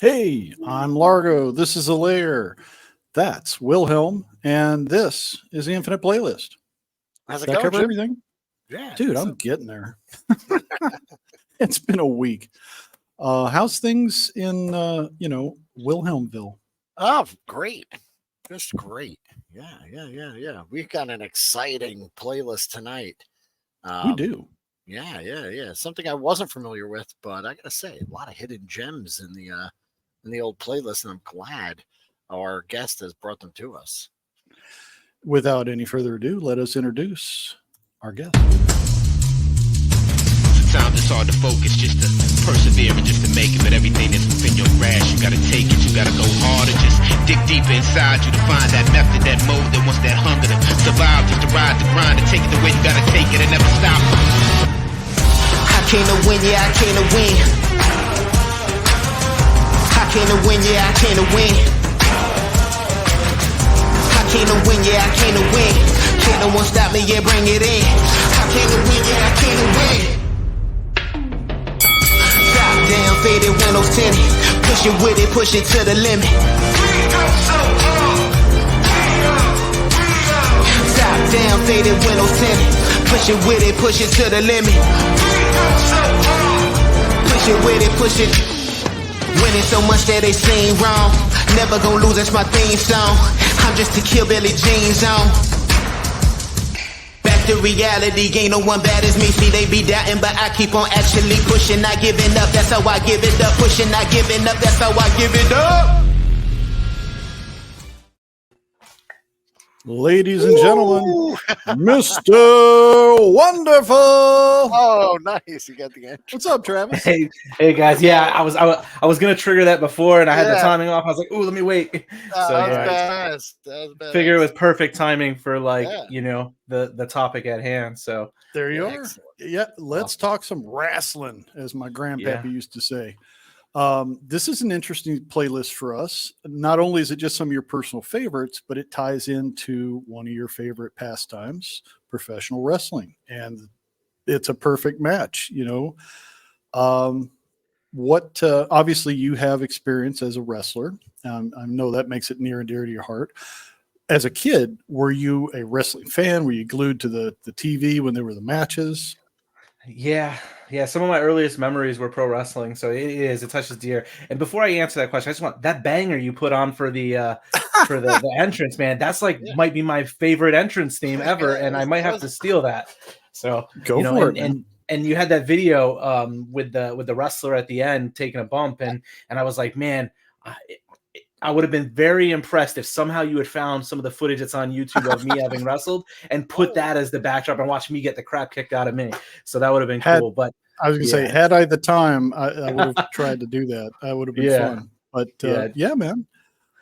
Hey, I'm Largo. This is a layer. That's Wilhelm, and this is the Infinite Playlist. How's Does it that going, cover Jim? everything? Yeah, I Dude, think I'm so. getting there. It's been a week. How's things in Wilhelmville? Oh, great. Just great. Yeah. We've got an exciting playlist tonight. We Um, do. yeah. Something I wasn't familiar with, but I gotta say, a lot of hidden gems in the old playlist, and I'm glad our guest has brought them to us. Without any further ado, let us introduce our guest. Sometimes it's hard to focus, just to persevere and just to make it. But everything that's within your grasp, you gotta take it. You gotta go harder, just dig deeper inside you to find that method, that mode that wants that hunger to survive, just to ride the grind, to take it the way you gotta take it and never stop. I came to win, yeah, I came to win. I came to win, yeah, I came to win. I came to win, yeah, I came to win. Can't no one stop me, yeah, bring it in. I came to win, yeah, I came to win. Top down, faded windows tinted. Push it with it, push it to the limit. Top down, faded windows tinted. Push it with it, push it to the limit. Push it with it, push it. Winning so much that they seem wrong. Never gonna lose, that's my theme song. I'm just a kill Billy Jean zone. Back to reality, ain't no one bad as me. See, they be doubting, but I keep on actually pushing, not giving up. That's how I give it up. Pushing, not giving up. That's how I give it up. Ladies and gentlemen, Mr. Wunderful. Oh, nice! You got the end. What's up, Travis? Hey guys, yeah, I was gonna trigger that before, and I had the Yeah. timing off. I was like, "Ooh, let me wait." So That was yeah, badass. That was badass. figure it was perfect timing for Yeah. the topic at hand. So There you are. Excellent. Yeah, let's talk some wrestling, as my grandpappy Yeah. used to say. This is an interesting playlist for us. Not only is it just some of your personal favorites, but it ties into one of your favorite pastimes, professional wrestling, and it's a perfect match. What obviously you have experience as a wrestler. I know that makes it near and dear to your heart. As a kid, were you a wrestling fan? Were you glued to the TV when there were the matches? yeah, some of my earliest memories were pro wrestling. So it touches dear. And before I answer that question, I just want that banger you put on for the entrance, man. That's Yeah. might be my favorite entrance theme ever, Yeah, and I might have to steal that. So Go for it, man. and you had that video with the wrestler at the end taking a bump, and I was like, man, I would have been very impressed if somehow you had found some of the footage that's on YouTube of me having wrestled and put that as the backdrop and watch me get the crap kicked out of me. So that would have been cool. But I was gonna say, had I the time, I would have tried to do that. That would have been Yeah. fun. But Yeah. yeah, man.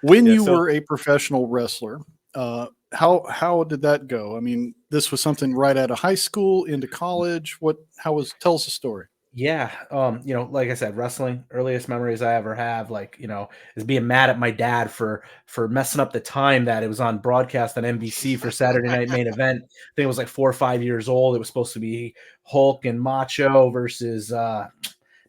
When Yeah, you so- were a professional wrestler, how did that go? I mean, this was something right out of high school into college. Tell us the story. Yeah, like I said, wrestling, earliest memories I ever have, is being mad at my dad for messing up the time that it was on broadcast on NBC for Saturday Night Main Event. I think it was like 4 or 5 years old. It was supposed to be Hulk and Macho versus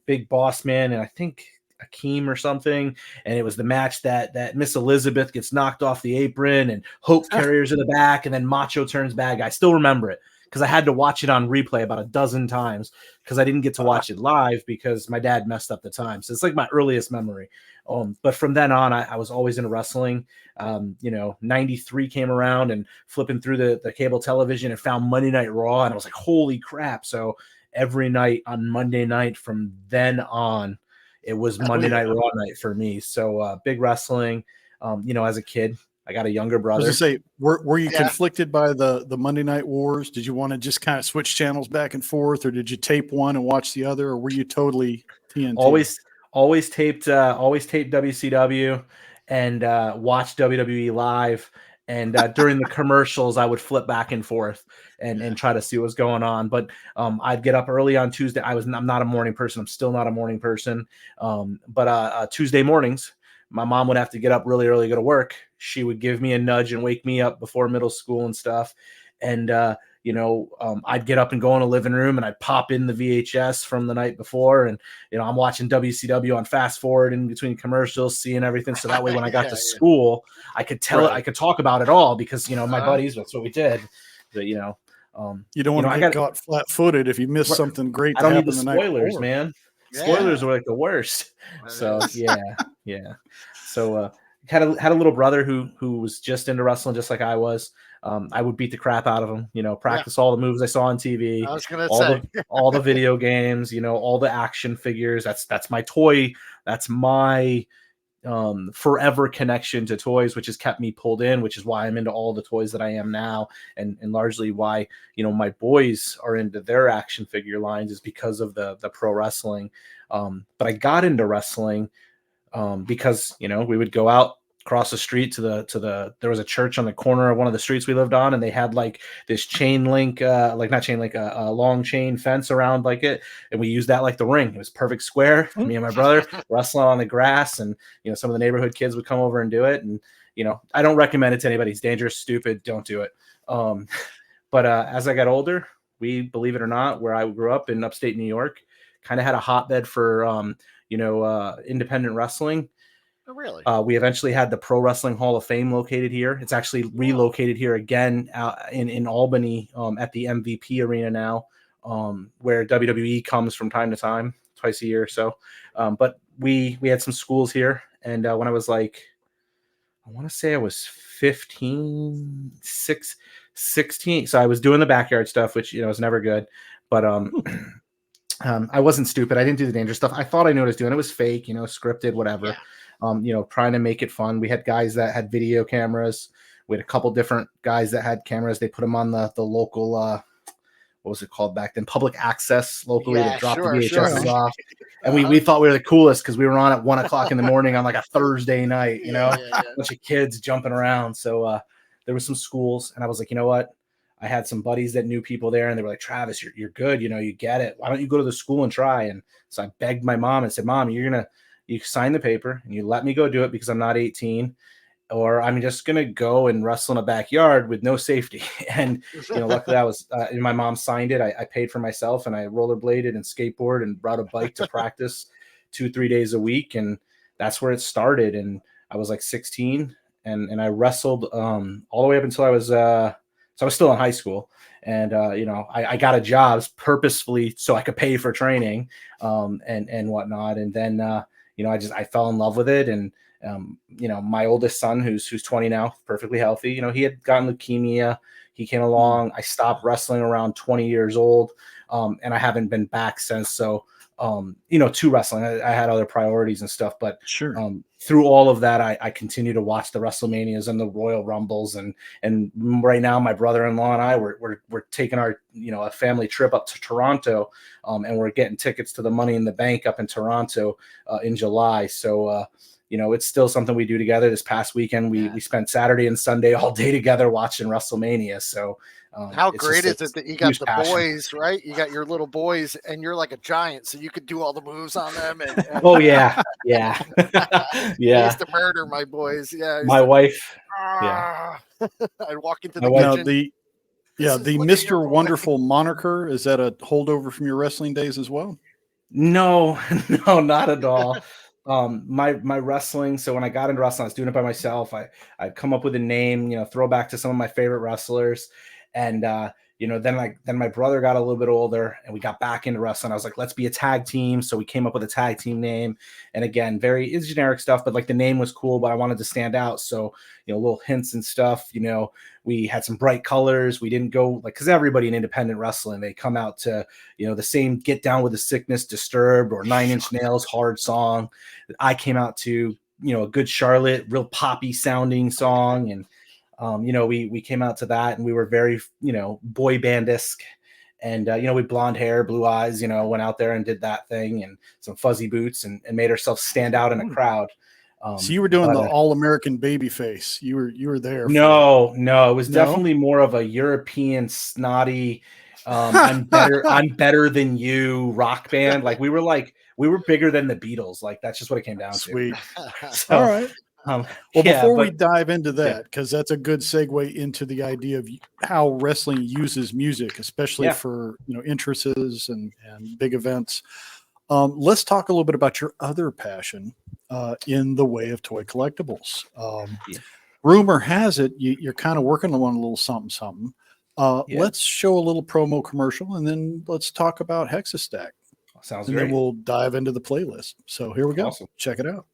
Big Boss Man, and I think Akeem or something. And it was the match that Miss Elizabeth gets knocked off the apron and Hope carries her in the back, and then Macho turns bad guy. I still remember it because I had to watch it on replay about a dozen times because I didn't get to watch it live because my dad messed up the time. So it's like my earliest memory. But from then on, I was always into wrestling. 93 came around and flipping through the cable television and found Monday Night Raw. And I was like, holy crap. So every night on Monday night from then on, it was Monday Night Raw night for me. So big wrestling, as a kid. I got a younger I was brother. gonna say, were you conflicted by the Monday Night Wars? Did you want to just kind of switch channels back and forth, or did you tape one and watch the other, or were you totally TNT? Always taped WCW and watched WWE live. And during the commercials, I would flip back and forth and try to see what's going on. But I'd get up early on Tuesday. I'm not a morning person. I'm still not a morning person. But Tuesday mornings, my mom would have to get up really early to go to work. She would give me a nudge and wake me up before middle school and stuff. And I'd get up and go in the living room and I'd pop in the VHS from the night before, and I'm watching WCW on fast forward in between commercials, seeing everything. So that way, when I got to school, I could tell it, I could talk about it all because my buddies, that's what we did. But you don't want to get caught flat-footed if you miss something great. I don't need the spoilers, man. Yeah. Spoilers were like the worst. So yeah. So had a little brother who was just into wrestling, just like I was. I would beat the crap out of him, practice all the moves I saw on TV. I was gonna say all the video games, all the action figures. That's my toy. That's my forever connection to toys, which has kept me pulled in, which is why I'm into all the toys that I am now, and largely why my boys are into their action figure lines is because of the pro wrestling. But I got into wrestling because we would go out across the street to the there was a church on the corner of one of the streets we lived on, and they had like this chain link a long chain fence around like it, and we used that like the ring. It was perfect square. Me and my brother wrestling on the grass, and some of the neighborhood kids would come over and do it. And I don't recommend it to anybody. It's dangerous, stupid, don't do it. But as I got older, we, believe it or not, where I grew up in upstate New York, kind of had a hotbed for independent wrestling. Oh, really? We eventually had the Pro Wrestling Hall of Fame located here. It's actually relocated here again in Albany at the MVP Arena now, where WWE comes from time to time, twice a year or so. But we had some schools here, and when I was like, I want to say I was 16. So I was doing the backyard stuff, which was never good. But I wasn't stupid. I didn't do the dangerous stuff. I thought I knew what I was doing. It was fake, scripted, whatever. Yeah. Trying to make it fun. We had guys that had video cameras. We had a couple different guys that had cameras. They put them on the local, what was it called back then? Public access locally to drop the VHSs off. And we thought we were the coolest because we were on at 1:00 in the morning on like a Thursday night, a bunch of kids jumping around. So there were some schools, and I was like, you know what? I had some buddies that knew people there, and they were like, Travis, you're good. You get it. Why don't you go to the school and try? And so I begged my mom and said, Mom, you sign the paper and you let me go do it because I'm not 18, or I'm just going to go and wrestle in a backyard with no safety. And, luckily I was, and my mom signed it. I paid for myself, and I rollerbladed and skateboard and brought a bike to practice 2-3 days a week. And that's where it started. And I was like 16, and I wrestled all the way up until I was, so I was still in high school. And, I got a job purposefully so I could pay for training and whatnot. And then, I fell in love with it. And, my oldest son, who's 20 now, perfectly healthy, he had gotten leukemia. He came along. I stopped wrestling around 20 years old. And I haven't been back since. So, to wrestling, I had other priorities and stuff, but sure. Through all of that, I continue to watch the WrestleManias and the Royal Rumbles. And right now my brother-in-law and I, we're taking our, a family trip up to Toronto. And we're getting tickets to the Money in the Bank up in Toronto in July. So, it's still something we do together. This past weekend, we spent Saturday and Sunday all day together watching WrestleMania. So how great is it that you got the passion. Boys, right? You got your little boys, and you're like a giant, so you could do all the moves on them. And oh yeah. I used to murder my boys. Yeah, my wife. I'd walk into the kitchen. kitchen. The Mr. Wunderful moniker, is that a holdover from your wrestling days as well? No, not at all. My wrestling. So when I got into wrestling, I was doing it by myself. I'd come up with a name, throw back to some of my favorite wrestlers. And, then my brother got a little bit older, and we got back into wrestling. I was like, let's be a tag team. So we came up with a tag team name. And again, it's generic stuff, but like the name was cool, but I wanted to stand out. So, little hints and stuff, we had some bright colors. We didn't go because everybody in independent wrestling, they come out to, the same Get Down with the Sickness, Disturbed, or 9 Inch Nails, Hard song. I came out to, a Good Charlotte, real poppy sounding song. And, we came out to that, and we were very, boy band-esque, and, with blonde hair, blue eyes, went out there and did that thing, and some fuzzy boots, and made ourselves stand out in a crowd. So you were doing the all-American baby face. You were there. No, it was definitely more of a European snotty, I'm better than you rock band. Like we were bigger than the Beatles. Like that's just what it came down to. Sweet. So, all right. Well, yeah, before we but dive into that, because that's a good segue into the idea of how wrestling uses music, especially Yeah. for entrances and big events. Let's talk a little bit about your other passion in the way of toy collectibles. Yeah. Rumor has it you're kind of working on a little something something. Yeah. Let's show a little promo commercial, and then let's talk about HexaStack, Sounds and great. then we'll dive into the playlist. So here we go. Awesome. Check it out.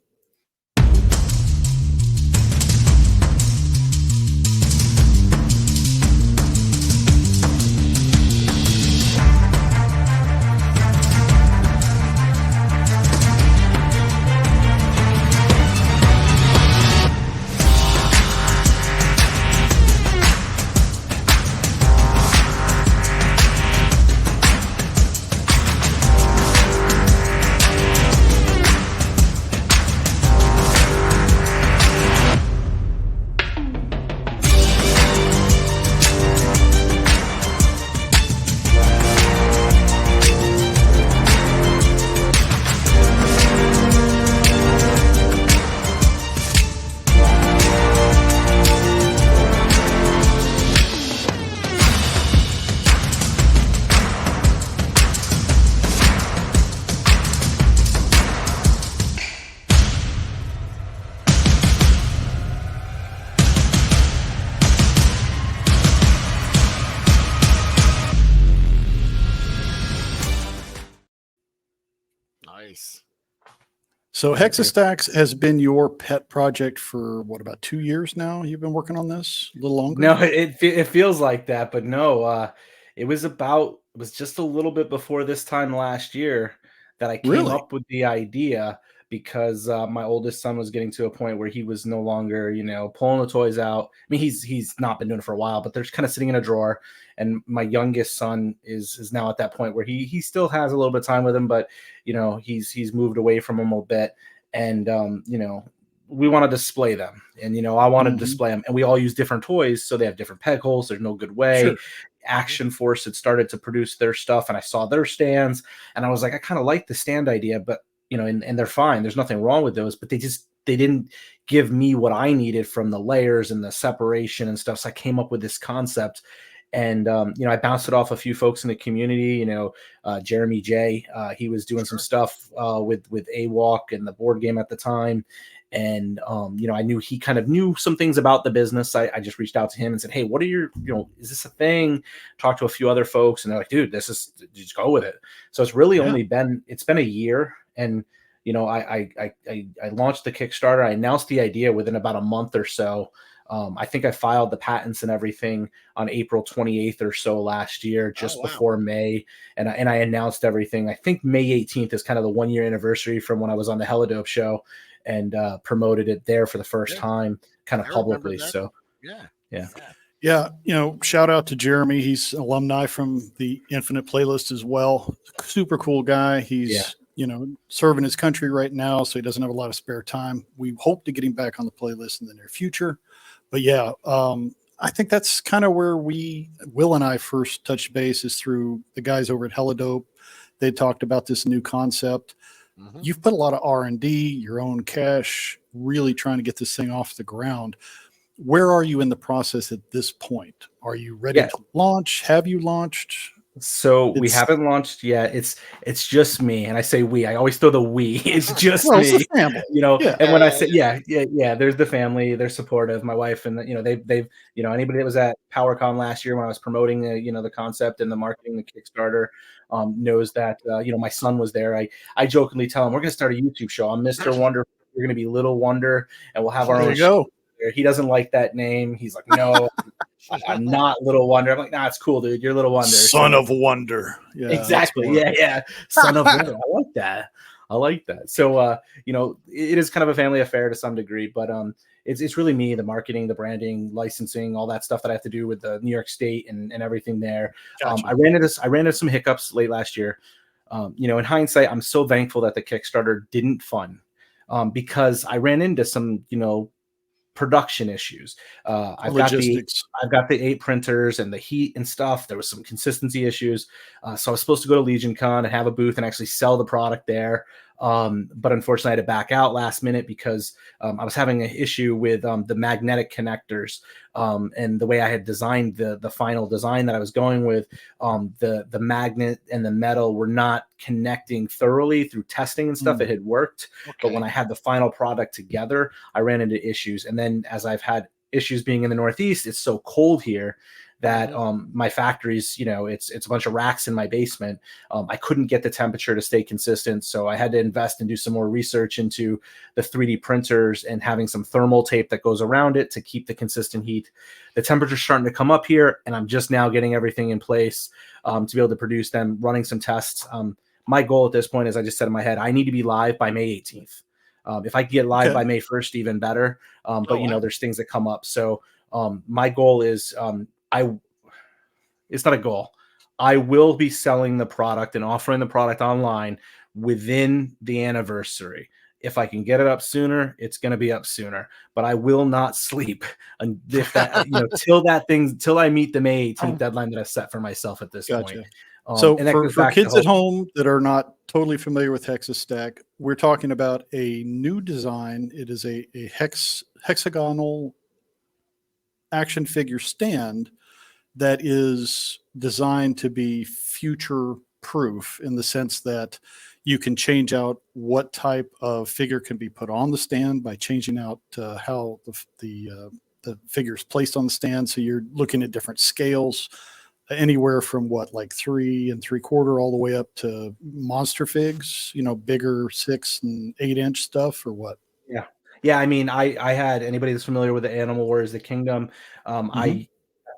Nice. So Thank you. HexaStacks has been your pet project for what, about 2 years now? You've been working on this a little longer? No, it feels like that, but no, it was just a little bit before this time last year that I came Really? up with the idea because my oldest son was getting to a point where he was no longer, pulling the toys out. I mean, he's not been doing it for a while, but they're just kind of sitting in a drawer. And my youngest son is now at that point where he still has a little bit of time with him, but he's moved away from him a bit, and we want to display them, and I want to Mhm. display them, and we all use different toys, so they have different peg holes. There's no good way. Sure. Action Force had started to produce their stuff, and I saw their stands, and I was like, I kind of like the stand idea, but and they're fine. There's nothing wrong with those, but they didn't give me what I needed from the layers and the separation and stuff. So I came up with this concept. And I bounced it off a few folks in the community. Jeremy J. He was doing some stuff with AWalk and the board game at the time, and I knew he kind of knew some things about the business. I just reached out to him and said, "Hey, what are your is this a thing?" Talked to a few other folks, and they're like, "Dude, just go with it." So it's really only been a year, and I launched the Kickstarter. I announced the idea within about a month or so. I think I filed the patents and everything on April 28th or so last year, just before May. And I announced everything. I think May 18th is kind of the 1-year anniversary from when I was on the Helidope show and promoted it there for the first time, kind of publicly. So Yeah, shout out to Jeremy. He's alumni from the Infinite Playlist as well. Super cool guy. He's serving his country right now, so he doesn't have a lot of spare time. We hope to get him back on the playlist in the near future. But yeah, I think that's kind of where Will and I first touched base, is through the guys over at Helidope. They talked about this new concept. Mm-hmm. You've put a lot of R&D, your own cash, really trying to get this thing off the ground. Where are you in the process at this point? Are you ready to launch? Have you launched? So we haven't launched yet. It's just me, and I say we. I always throw the we. It's just me. It's the family. And when I say there's the family. They're supportive. My wife and they've anybody that was at PowerCon last year when I was promoting the concept and the marketing, the Kickstarter, knows that my son was there. I jokingly tell him we're going to start a YouTube show. I'm Mr. Wunderful. You're going to be Little Wonder, and we'll have our own show. He doesn't like that name. He's like, no, I'm not Little Wonder. I'm like, nah, it's cool, dude. You're Little Wonder. Son of Wonder. Yeah, exactly. Yeah. Son of Wonder. I like that. So, it is kind of a family affair to some degree, but it's really me, the marketing, the branding, licensing, all that stuff that I have to do with the New York State and everything there. Gotcha. I ran into some hiccups late last year. In hindsight, I'm so thankful that the Kickstarter didn't fund because I ran into some, production issues. I've got the 8 printers and the heat and stuff. There was some consistency issues. So I was supposed to go to Legion Con and have a booth and actually sell the product there. But unfortunately I had to back out last minute because I was having an issue with the magnetic connectors, and the way I had designed the final design that I was going with, the magnet and the metal were not connecting thoroughly through testing and stuff. It had worked, but when I had the final product together, I ran into issues. And then as I've had issues being in the Northeast, it's so cold here that my factories, it's a bunch of racks in my basement. I couldn't get the temperature to stay consistent, so I had to invest and do some more research into the 3D printers and having some thermal tape that goes around it to keep the consistent heat. The temperature's starting to come up here, and I'm just now getting everything in place to be able to produce them, running some tests. My goal at this point, as I just said in my head, I need to be live by May 18th. If I can get live by May 1st, even better. But there's things that come up. So my goal is it's not a goal. I will be selling the product and offering the product online within the anniversary. If I can get it up sooner, it's going to be up sooner, but I will not sleep if that, till I meet the May 18th deadline that I set for myself at this point. So for kids at home that are not totally familiar with HexaStack, we're talking about a new design. It is a hexagonal action figure stand that is designed to be future proof in the sense that you can change out what type of figure can be put on the stand by changing out how the figure is placed on the stand. So you're looking at different scales, anywhere from like 3 3/4 all the way up to monster figs, bigger 6 and 8 inch stuff, or what? Yeah. I mean, I had anybody that's familiar with the Animal Wars, the Kingdom. I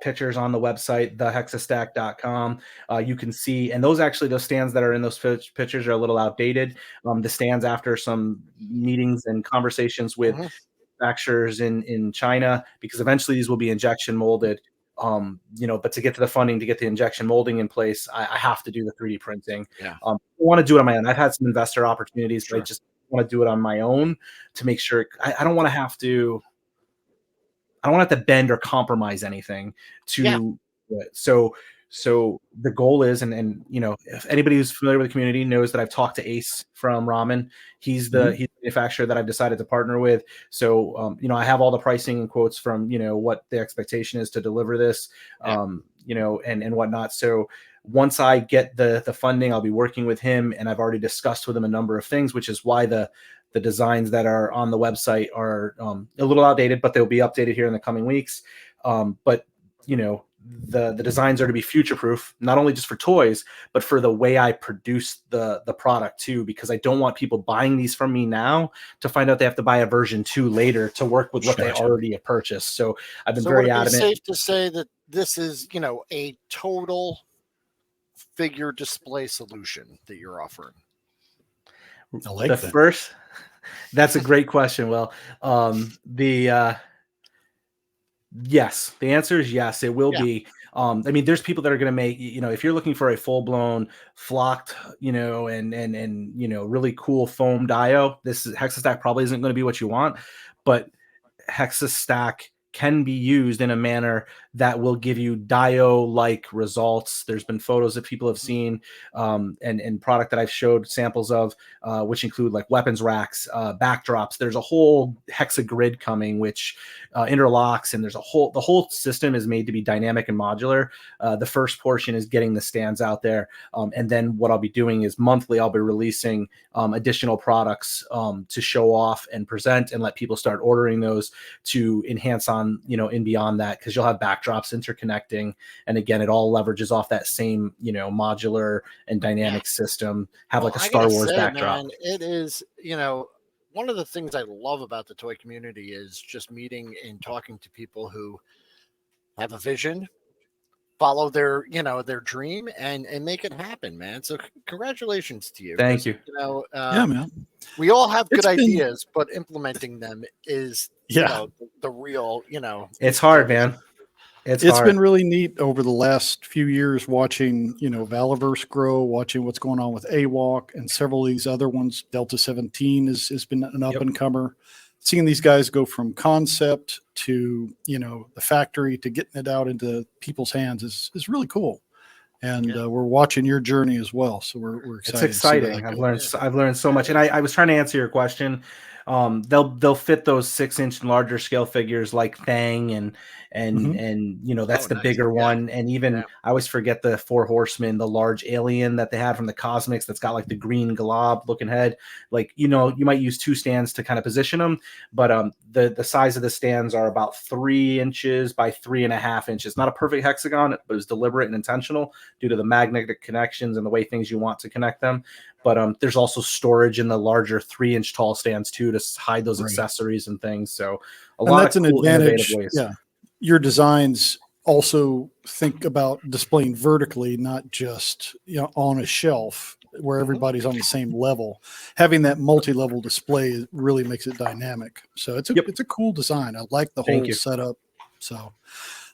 pictures on the website, thehexastack.com. You can see, and those stands that are in those pictures are a little outdated. The stands, after some meetings and conversations with manufacturers in China, because eventually these will be injection molded. But to get to the funding, to get the injection molding in place, I have to do the 3D printing. I want to do it on my own. I've had some investor opportunities, but I just want to do it on my own to make sure I don't want to have to. I don't want to have to bend or compromise anything to do it. So the goal is, and if anybody who's familiar with the community knows that I've talked to Ace from Ramen. He's the manufacturer that I've decided to partner with. So I have all the pricing and quotes from what the expectation is to deliver this, and whatnot. So once I get the funding, I'll be working with him, and I've already discussed with him a number of things, which is why the designs that are on the website are a little outdated, but they'll be updated here in the coming weeks. But the designs are to be future proof, not only just for toys, but for the way I produce the product too, because I don't want people buying these from me now to find out they have to buy a version 2 later to work with what they already have purchased. So I've been very adamant. Safe to say that this is, a total figure display solution that you're offering. I like that. First, that's a great question. Well, yes, the answer is yes, it will be. There's people that are going to make, if you're looking for a full blown flocked, and really cool foam dio, this HexaStack probably isn't going to be what you want, but HexaStack can be used in a manner that will give you dio-like results. There's been photos that people have seen, and product that I've showed samples of, which include like weapons racks, backdrops. There's a whole hexagrid coming, which interlocks, and the whole system is made to be dynamic and modular. The first portion is getting the stands out there, and then what I'll be doing is monthly I'll be releasing additional products to show off and present, and let people start ordering those to enhance on and beyond that, because you'll have backdrops interconnecting, and again, it all leverages off that same modular and dynamic system. Have like a Star Wars backdrop. Man, it is one of the things I love about the toy community is just meeting and talking to people who have a vision, follow their their dream, and make it happen, man. So congratulations to you. Thank you. Yeah, man. We all have good ideas, but implementing them is the real, it's hard, man. It's hard. Been really neat over the last few years watching, Valaverse grow, watching what's going on with AWOC and several of these other ones. Delta 17 has been an up and comer. Seeing these guys go from concept to, the factory to getting it out into people's hands is really cool. And we're watching your journey as well. So we're excited. It's exciting. I've learned so much. And I was trying to answer your question. They'll fit those 6-inch and larger scale figures like Thang and that's the nice. bigger one. And even I always forget the Four Horsemen, the large alien that they had from the Cosmics that's got like the green glob looking head. Like, you might use 2 stands to kind of position them, but the size of the stands are about 3 inches by 3.5 inches. Not a perfect hexagon, but it's deliberate and intentional due to the magnetic connections and the way things you want to connect them. But there's also storage in the larger 3-inch tall stands too to hide those accessories and things. So that's an advantage. Yeah, your designs also think about displaying vertically, not just on a shelf where everybody's on the same level. Having that multi-level display really makes it dynamic. So it's a cool design. I like the whole setup. So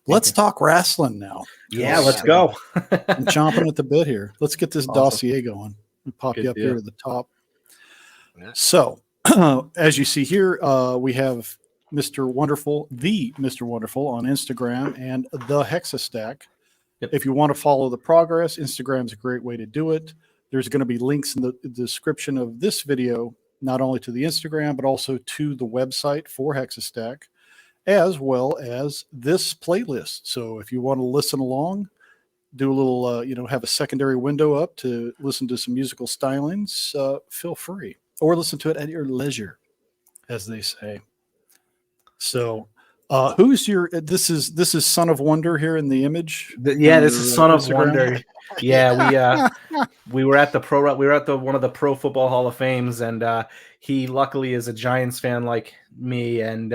let's talk wrestling now. Yeah, let's go. I'm chomping at the bit here. Let's get this dossier going. We'll pop you up here at the top. Yeah. So as you see here, we have Mr. Wunderful, the Mr. Wunderful on Instagram and the HexaStack. Yep. If you want to follow the progress, Instagram's a great way to do it. There's going to be links in the description of this video, not only to the Instagram, but also to the website for HexaStack, as well as this playlist. So if you want to listen along, do a little, have a secondary window up to listen to some musical stylings, feel free. Or listen to it at your leisure, as they say. So who's your this is Son of Wonder here in the image? This is Son of Wonder. Yeah, we were at one of the Pro Football Hall of Fames, and he luckily is a Giants fan like me, and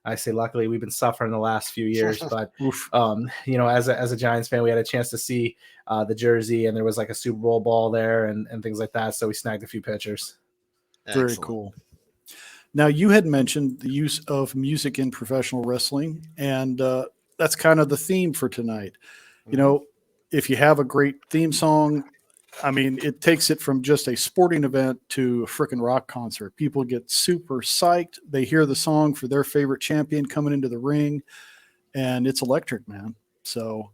I say luckily, we've been suffering the last few years, but as a Giants fan, we had a chance to see the jersey, and there was like a Super Bowl ball there and things like that, so we snagged a few pictures. Very cool. Now, you had mentioned the use of music in professional wrestling, and that's kind of the theme for tonight. If you have a great theme song, I mean, it takes it from just a sporting event to a freaking rock concert. People get super psyched. They hear the song for their favorite champion coming into the ring, and it's electric, man. So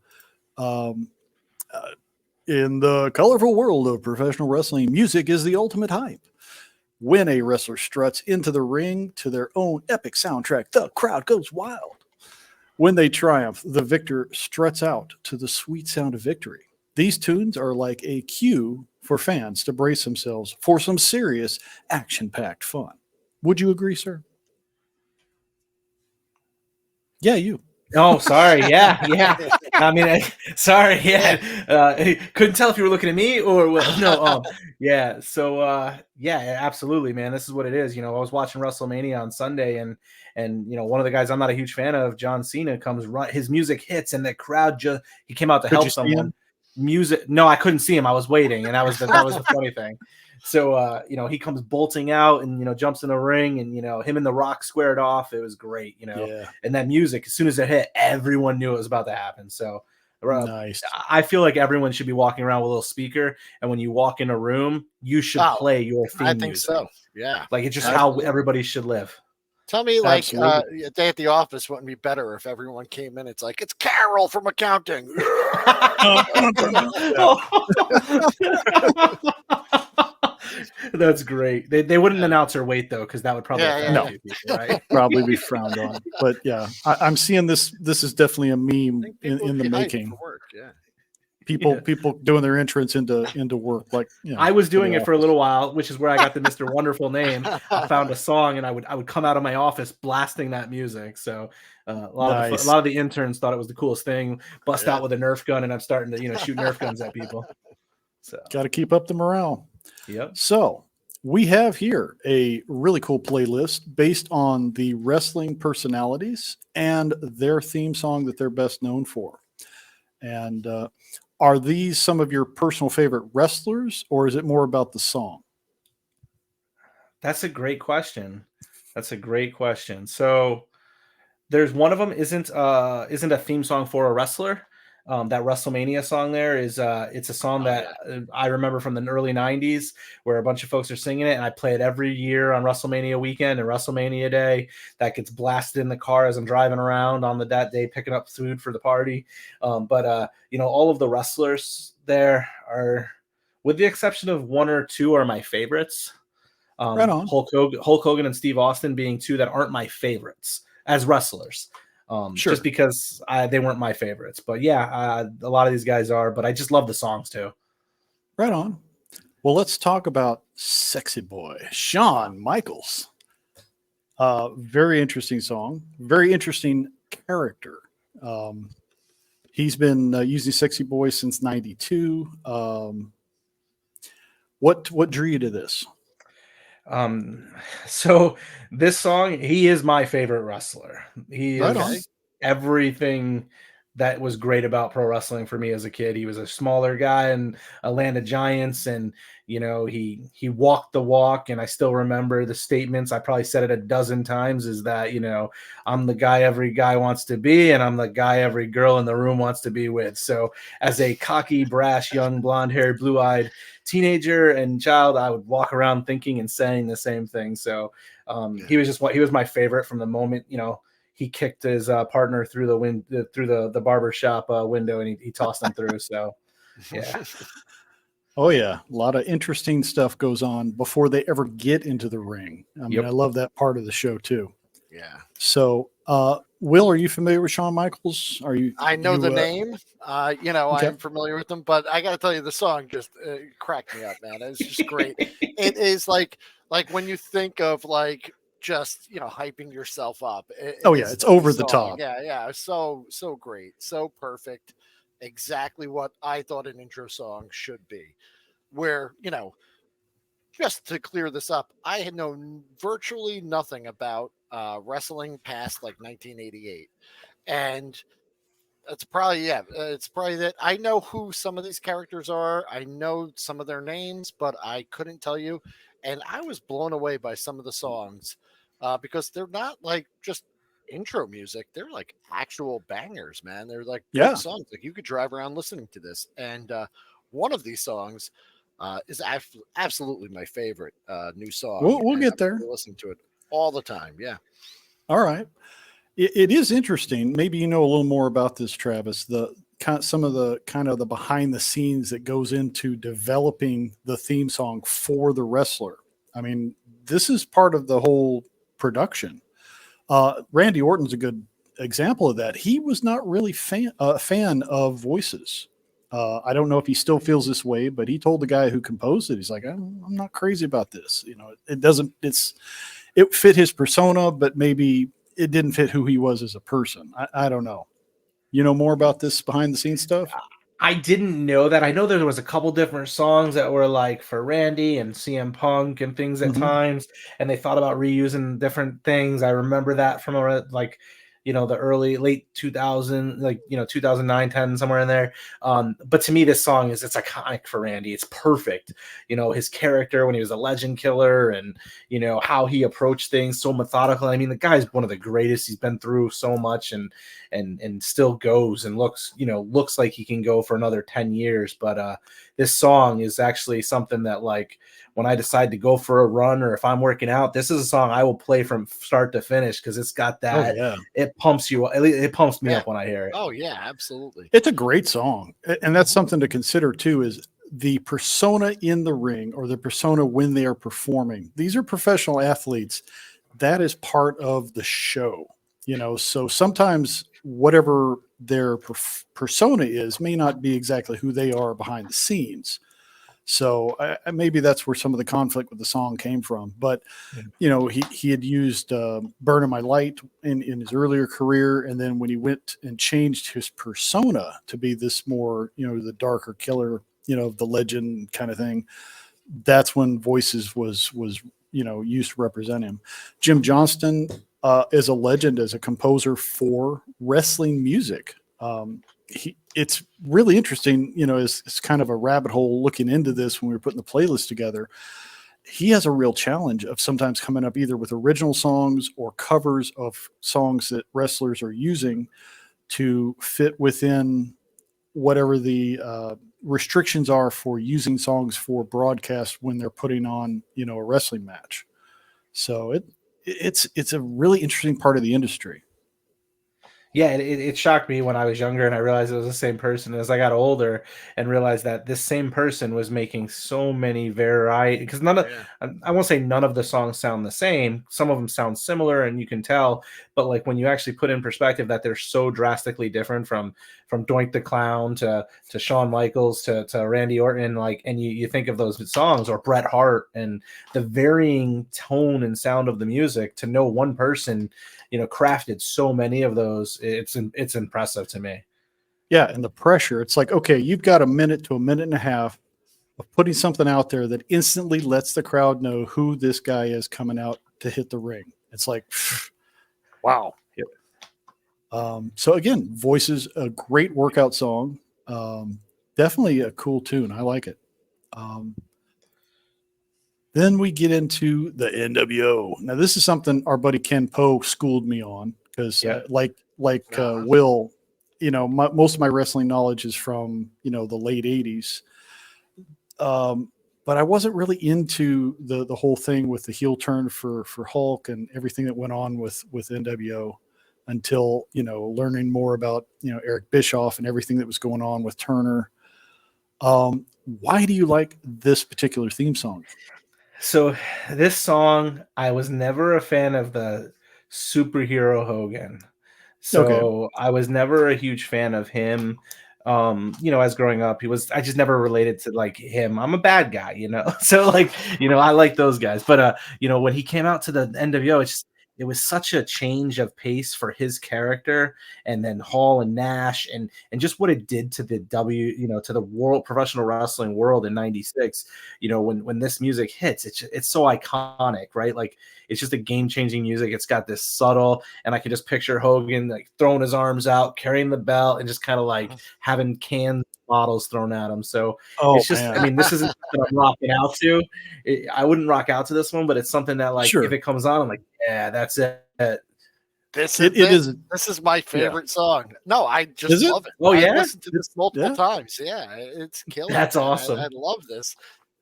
in the colorful world of professional wrestling, music is the ultimate hype. When a wrestler struts into the ring to their own epic soundtrack, the crowd goes wild. When they triumph, the victor struts out to the sweet sound of victory. These tunes are like a cue for fans to brace themselves for some serious action-packed fun. Would you agree, sir? Yeah, you. Oh, sorry. Yeah. I mean, sorry. Yeah. Couldn't tell if you were looking at me or what. No. Yeah. So, absolutely, man. This is what it is. I was watching WrestleMania on Sunday, and one of the guys I'm not a huge fan of, John Cena, his music hits, and the crowd he came out to help someone. Music. No, I couldn't see him. I was waiting, and that was the funny thing. So, he comes bolting out and, jumps in the ring, and, him and The Rock squared off. It was great, and that music, as soon as it hit, everyone knew it was about to happen. So nice. I feel like everyone should be walking around with a little speaker. And when you walk in a room, you should play your theme music. I think so. Yeah. Like, it's just how everybody should live. Tell me, like, a day at the office wouldn't be better if everyone came in. It's like, it's Carol from accounting. That's great. They wouldn't announce her weight though, because that would probably people, right? Probably be frowned on. But yeah, I'm seeing this. This is definitely a meme in the making. Work, yeah. People doing their entrance into work. Like, I was doing it for a little while, which is where I got the Mr. Wunderful name. I found a song, and I would come out of my office blasting that music. So a lot of the interns thought it was the coolest thing. Bust out with a Nerf gun, and I'm starting to shoot Nerf guns at people. So got to keep up the morale. Yep. So we have here a really cool playlist based on the wrestling personalities and their theme song that they're best known for. And are these some of your personal favorite wrestlers, or is it more about the song? That's a great question. So there's one of them isn't a theme song for a wrestler. That WrestleMania song there is it's a song that I remember from the early 90s where a bunch of folks are singing it, and I play it every year on WrestleMania weekend and WrestleMania day. That gets blasted in the car as I'm driving around on that day picking up food for the party. But all of the wrestlers there are, with the exception of one or two, are my favorites. Right on. Hulk Hogan and Steve Austin being two that aren't my favorites as wrestlers. Sure. Just because they weren't my favorites. But yeah, a lot of these guys are, but I just love the songs too. Right on. Well, let's talk about Sexy Boy, Shawn Michaels. Very interesting song, very interesting character. He's been using Sexy Boy since '92. What drew you to this? So this song, he is my favorite wrestler. He is everything that was great about pro wrestling for me as a kid. He was a smaller guy in a land of giants, and he walked the walk. And I still remember the statements. I probably said it a dozen times, is that I'm the guy every guy wants to be, and I'm the guy every girl in the room wants to be with. So as a cocky, brash, young, blonde-haired, blue-eyed teenager and child, I would walk around thinking and saying the same thing. So he was my favorite from the moment he kicked his partner through the barber shop window, and he tossed him through. So yeah. Oh yeah, a lot of interesting stuff goes on before they ever get into the ring. I mean, I love that part of the show too. Yeah. So Will, are you familiar with Shawn Michaels? I know the name. Okay. I'm familiar with them, but I got to tell you, the song just cracked me up, man. It's just great. It is like when you think of just hyping yourself up. It's over the top. Yeah. So great, so perfect. Exactly what I thought an intro song should be. Where just to clear this up, I had known virtually nothing about wrestling past 1988, and it's probably that I know who some of these characters are. I know some of their names, but I couldn't tell you. And I was blown away by some of the songs because they're not just intro music. They're actual bangers, man. They're good songs. You could drive around listening to this. And one of these songs is absolutely my favorite new song. We'll get there. Listening to it all the time. Yeah. All right. It is interesting. Maybe you know a little more about this, Travis. Some of the behind the scenes that goes into developing the theme song for the wrestler. I mean, this is part of the whole production. Randy Orton's a good example of that. He was not really a fan of voices. I don't know if he still feels this way, but he told the guy who composed it, he's like, I'm not crazy about this. It fit his persona, but maybe it didn't fit who he was as a person. I don't know. You know more about this behind the scenes stuff? I didn't know that. I know there was a couple different songs that were for Randy and CM Punk and things at times, and they thought about reusing different things. I remember that from the late 2000, 2009, 10, somewhere in there. But to me, this song it's iconic for Randy. It's perfect. His character when he was a legend killer, and how he approached things so methodical. I mean, the guy's one of the greatest. He's been through so much and still goes and looks like he can go for another 10 years. But this song is actually something that when I decide to go for a run, or if I'm working out, this is a song I will play from start to finish, because it's got that. Oh, yeah. It pumps you. It pumps me up when I hear it. Oh yeah, absolutely. It's a great song, and that's something to consider too. Is the persona in the ring, or the persona when they are performing. These are professional athletes. That is part of the show. So sometimes whatever their persona is may not be exactly who they are behind the scenes. So maybe that's where some of the conflict with the song came from. But, he had used Burning My Light in his earlier career. And then when he went and changed his persona to be this more, the darker killer, the legend kind of thing, that's when Voices was used to represent him. Jim Johnston is a legend as a composer for wrestling music. It's really interesting, it's kind of a rabbit hole looking into this when we were putting the playlist together. He has a real challenge of sometimes coming up either with original songs or covers of songs that wrestlers are using to fit within whatever the restrictions are for using songs for broadcast when they're putting on, a wrestling match. So it's a really interesting part of the industry. Yeah, it shocked me when I was younger and I realized it was the same person. As I got older and realized that this same person was making so many variety, because I won't say none of the songs sound the same. Some of them sound similar and you can tell, but like when you actually put in perspective that they're so drastically different from Doink the Clown to Shawn Michaels to Randy Orton, like, and you think of those songs, or Bret Hart, and the varying tone and sound of the music, to know one person crafted so many of those, it's impressive to me. Yeah, and the pressure, it's like, okay, you've got a minute to a minute and a half of putting something out there that instantly lets the crowd know who this guy is coming out to hit the ring. It's like, wow. Yep. So again, Voices, a great workout song. Definitely a cool tune. I like it. Then we get into the NWO. Now, this is something our buddy Ken Poe schooled me on, because Will, most of my wrestling knowledge is from, the late 80s. But I wasn't really into the whole thing with the heel turn for Hulk and everything that went on with NWO until, learning more about, Eric Bischoff and everything that was going on with Turner. Why do you like this particular theme song? So this song, I was never a fan of the superhero Hogan. So I was never a huge fan of him. As growing up, I just never related to like him. I'm a bad guy, So like, I like those guys. But when he came out to the NWO, it was such a change of pace for his character, and then Hall and Nash, and just what it did to the to the world, professional wrestling world in '96. When this music hits, it's so iconic, right? Like, it's just a game-changing music. It's got this subtle, and I can just picture Hogan like throwing his arms out, carrying the belt, and just kind of like having cans, bottles thrown at him. So it's just, man. I mean, this isn't something I'm rocking out to. I wouldn't rock out to this one, but it's something that, like, if it comes on, I'm like, yeah, that's it. This is my favorite song. No, I just love it. Oh, yeah? I listened to this multiple times. Yeah, it's killer. That's awesome. I love this.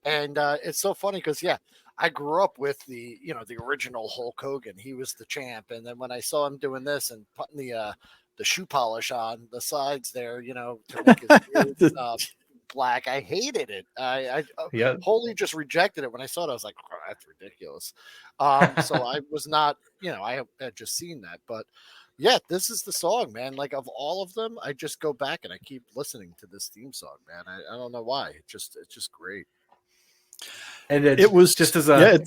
And it's so funny because, I grew up with the original Hulk Hogan. He was the champ. And then when I saw him doing this and putting the shoe polish on the sides there, to make his beard black, I hated it. I wholly just rejected it. When I saw it, I was like, oh, that's ridiculous. So I was not, I had just seen that. But yeah, this is the song, man. Like, of all of them, I just go back and I keep listening to this theme song, man. I don't know why. It's just great. And it was just as a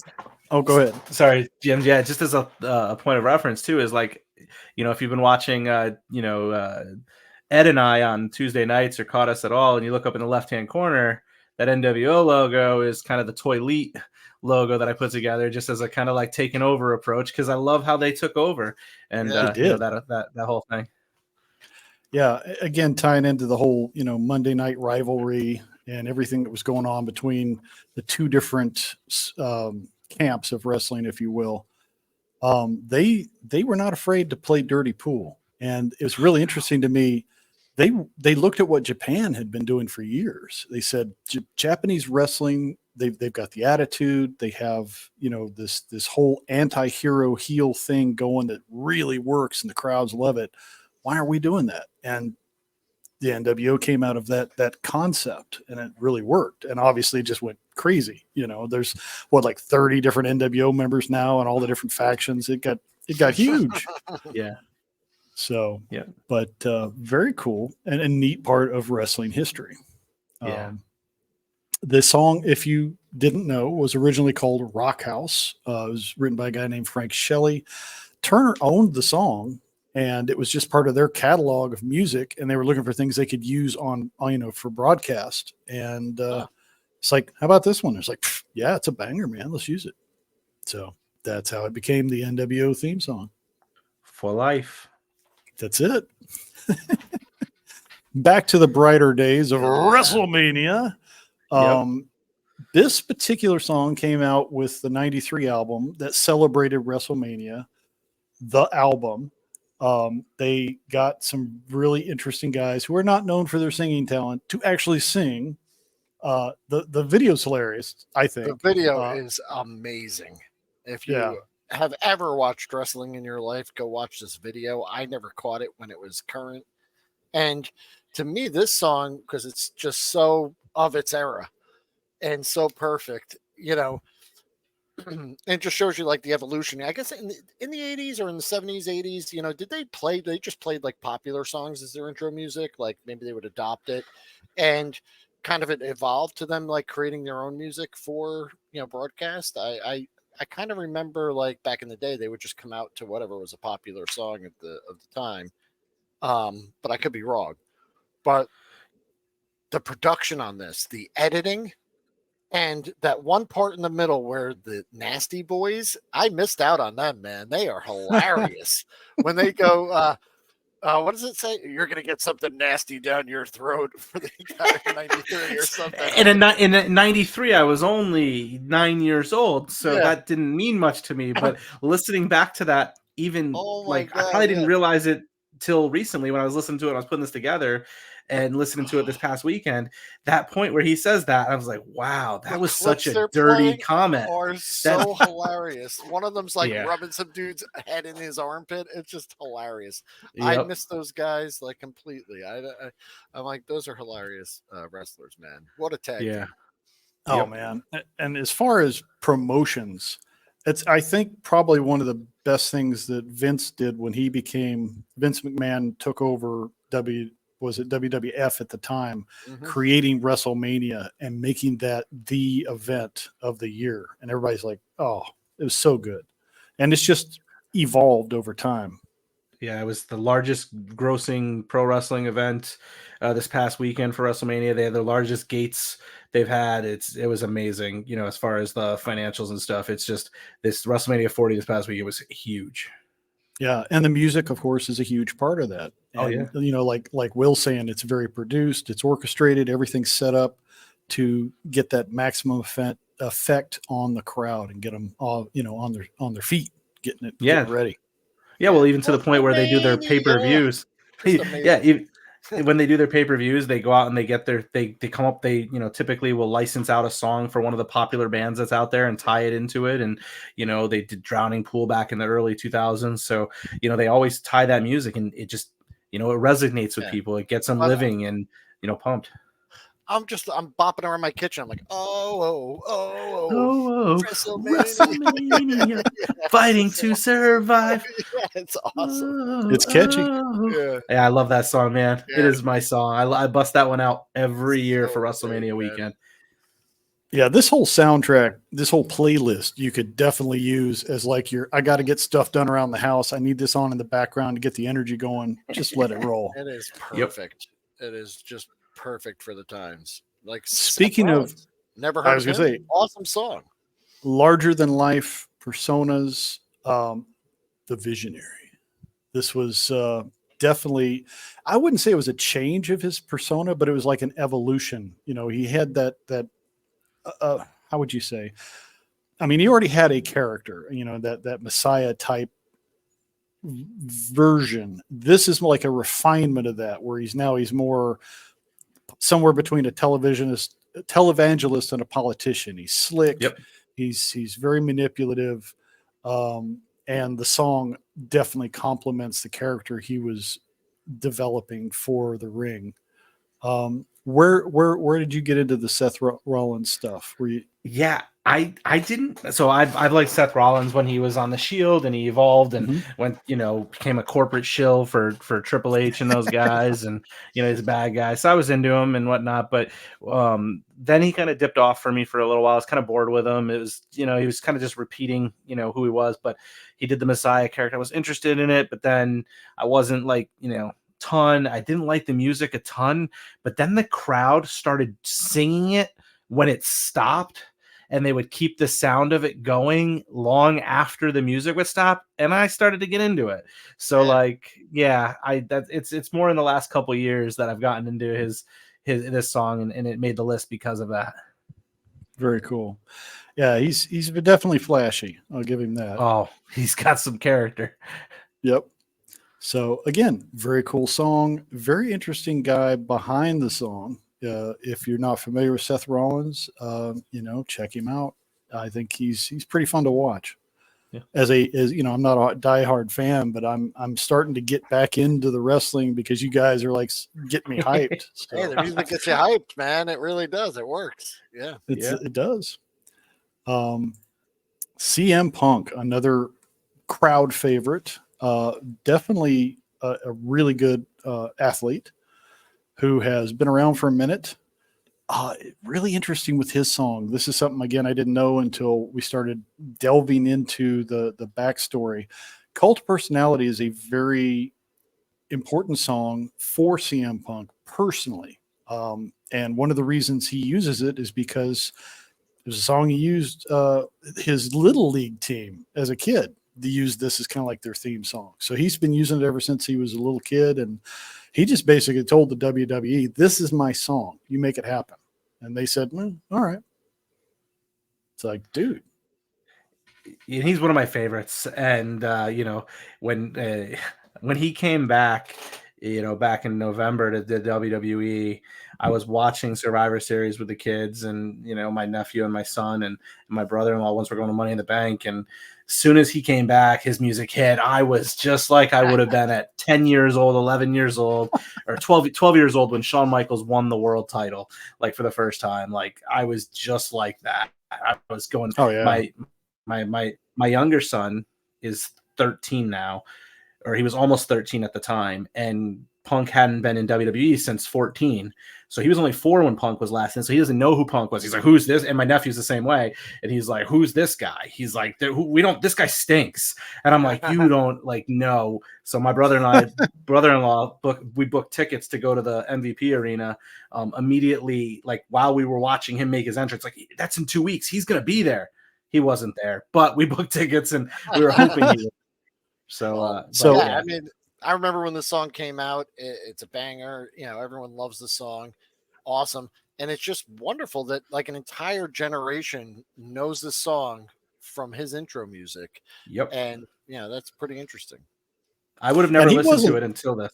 go ahead. Sorry, Jim. Yeah, just as a point of reference too, is like, if you've been watching, Ed and I on Tuesday nights, or caught us at all, and you look up in the left-hand corner, that NWO logo is kind of the Toy Elite logo that I put together, just as a kind of like taking over approach, because I love how they took over, and that whole thing. Yeah, again, tying into the whole, Monday night rivalry and everything that was going on between the two different camps of wrestling, if you will. They were not afraid to play dirty pool. And it was really interesting to me. They looked at what Japan had been doing for years. They said, Japanese wrestling, they've got the attitude. They have, this whole anti-hero heel thing going that really works and the crowds love it. Why are we doing that? And the NWO came out of that concept, and it really worked. And obviously it just went crazy. There's like 30 different NWO members now and all the different factions. It got huge. Yeah. So, yeah, but very cool and a neat part of wrestling history. Yeah. This song, if you didn't know, was originally called Rock House. It was written by a guy named Frank Shelley. Turner owned the song, and it was just part of their catalog of music, and they were looking for things they could use on for broadcast. And it's like, how about this one? It's like, yeah, it's a banger, man. Let's use it. So that's how it became the NWO theme song. For life. That's it. Back to the brighter days of WrestleMania. This particular song came out with the '93 album that celebrated WrestleMania, the album. They got some really interesting guys who are not known for their singing talent to actually sing. The video's hilarious, I think. The video is amazing. If you Yeah. have ever watched wrestling in your life, go watch this video. I never caught it when it was current. And to me, this song, because it's just so of its era and so perfect, it just shows you like the evolution. I guess in the 80s or in the 70s, 80s, did they just played like popular songs as their intro music? Like maybe they would adopt it and kind of it evolved to them like creating their own music for, broadcast. I kind of remember like back in the day, they would just come out to whatever was a popular song of the time. But I could be wrong. But the production on this, the editing, and that one part in the middle where the Nasty Boys, I missed out on them, man. They are hilarious. When they go, what does it say? You're going to get something nasty down your throat for the entire 93 or something. In 93, I was only 9 years old, so that didn't mean much to me. But listening back to that, even I probably didn't realize it till recently when I was listening to it. I was putting this together and listening to it this past weekend. That point where he says that, I was like, "Wow, that was such a dirty comment." Are so hilarious. One of them's like rubbing some dude's head in his armpit. It's just hilarious. I miss those guys like completely. I'm like, those are hilarious wrestlers, man. What a tag! Yeah. Team. Oh man! And as far as promotions, it's I think probably one of the best things that Vince did when Vince McMahon took over WWF at the time, creating WrestleMania and making that the event of the year. And everybody's like, oh, it was so good. And it's just evolved over time. Yeah, it was the largest grossing pro wrestling event this past weekend for WrestleMania. They had the largest gates they've had. It was amazing, as far as the financials and stuff. It's just this WrestleMania 40 this past weekend was huge. Yeah, and the music, of course, is a huge part of that. And, like Will's saying, it's very produced, it's orchestrated, everything's set up to get that maximum effect on the crowd and get them all, on their feet, getting ready. Yeah, well, even to the point where they do their pay-per-views. When they do their pay-per-views, they go out and they get they come up, typically will license out a song for one of the popular bands that's out there and tie it into it. And, they did Drowning Pool back in the early 2000s. So, they always tie that music and it just, it resonates with people. It gets them living and, pumped. I'm bopping around my kitchen. I'm like, WrestleMania, fighting to survive. It's awesome. It's catchy. Yeah, I love that song, man. It is my song. I bust that one out every year for WrestleMania weekend. Yeah, this whole soundtrack, this whole playlist, you could definitely use as like I got to get stuff done around the house. I need this on in the background to get the energy going. Just let it roll. It is perfect. It is just perfect for the times. Like speaking of, never heard. I was going to say, awesome song. Larger than life personas, the Visionary. This was definitely, I wouldn't say it was a change of his persona, but it was like an evolution. He had that how would you say? I mean, he already had a character, that Messiah type version. This is like a refinement of that, where he's more somewhere between a televangelist and a politician. He's slick. Yep. He's very manipulative. And the song definitely complements the character he was developing for the ring. Where did you get into the Seth Rollins stuff? Were you? Yeah, I didn't. So I've liked Seth Rollins when he was on the Shield and he evolved and went, became a corporate shill for Triple H and those guys, and he's a bad guy. So I was into him and whatnot, but then he kind of dipped off for me for a little while. I was kind of bored with him. It was, he was kind of just repeating, who he was, but he did the Messiah character. I was interested in it, but then I wasn't like, ton. I didn't like the music a ton, but then the crowd started singing it when it stopped, and they would keep the sound of it going long after the music would stop, and I started to get into it. So it's more in the last couple of years that I've gotten into this song, and it made the list because of that. Very cool. Yeah, he's definitely flashy. I'll give him that. Oh, he's got some character. Yep. So again, very cool song, very interesting guy behind the song. If you're not familiar with Seth Rollins, check him out. I think he's pretty fun to watch. Yeah. As I'm not a diehard fan, but I'm starting to get back into the wrestling because you guys are like getting me hyped. So Hey, the music gets you hyped, man. It really does. It works. Yeah. it does. CM Punk, another crowd favorite, definitely a really good athlete who has been around for a minute. Really interesting with his song. This is something, again, I didn't know until we started delving into the backstory. Cult of Personality is a very important song for CM Punk personally. And one of the reasons he uses it is because it was a song he used his little league team as a kid. They used this as kind of like their theme song. So he's been using it ever since he was a little kid. And he just basically told the WWE, this is my song. You make it happen. And they said, all right. It's like, dude. And he's one of my favorites. And, when he came back, back in November to the WWE, I was watching Survivor Series with the kids and, my nephew and my son and my brother-in-law once we're going to Money in the Bank. And as soon as he came back, his music hit. I was just like I would have been at 10 years old, 11 years old, or 12 years old when Shawn Michaels won the world title, like for the first time. Like I was just like that. I was going, oh yeah. My younger son is 13 now, or he was almost 13 at the time, and Punk hadn't been in WWE since 14. So he was only 4 when Punk was last in. So he doesn't know who Punk was. He's like, who's this? And my nephew's the same way. And he's like, who's this guy? He's like, this guy stinks. And I'm like, you don't know. So my brother-in-law we booked tickets to go to the MVP arena immediately, like while we were watching him make his entrance. Like, that's in 2 weeks. He's going to be there. He wasn't there, but we booked tickets and we were hoping he would. So I mean, I remember when the song came out. It's a banger. Everyone loves the song. Awesome. And it's just wonderful that like an entire generation knows this song from his intro music. Yep. And that's pretty interesting. I would have never listened to it until this.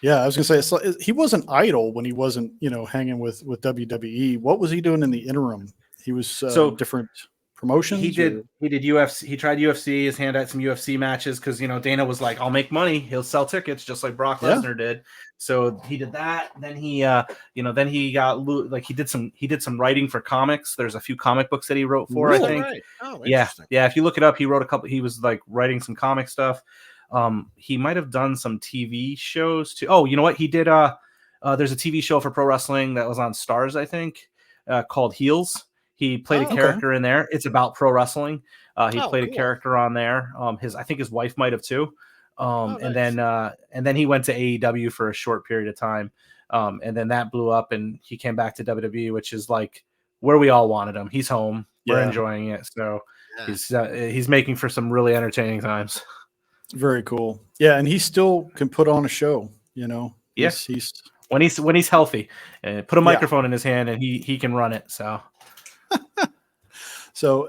Yeah, I was gonna say he wasn't idle when he wasn't, hanging with WWE. What was he doing in the interim? He was different promotions. He did UFC. He tried UFC. His hand at some UFC matches because Dana was like, "I'll make money. He'll sell tickets just like Brock Lesnar did." So he did that. Then he, then he got like he did some writing for comics. There's a few comic books that he wrote for. Really? I think. Right. Oh, yeah. If you look it up, he wrote a couple. He was like writing some comic stuff. He might have done some TV shows too. Oh, you know what? He did. There's a TV show for pro wrestling that was on Stars, I think, called Heels. He played a character in there. It's about pro wrestling. He played a character on there. I think his wife might have too. Nice. And then he went to AEW for a short period of time. And then that blew up and he came back to WWE, which is like where we all wanted him. He's home. We're enjoying it. So he's making for some really entertaining times. Very cool. Yeah. And he still can put on a show, Yes. He's when he's healthy, put a microphone in his hand and he can run it. So. So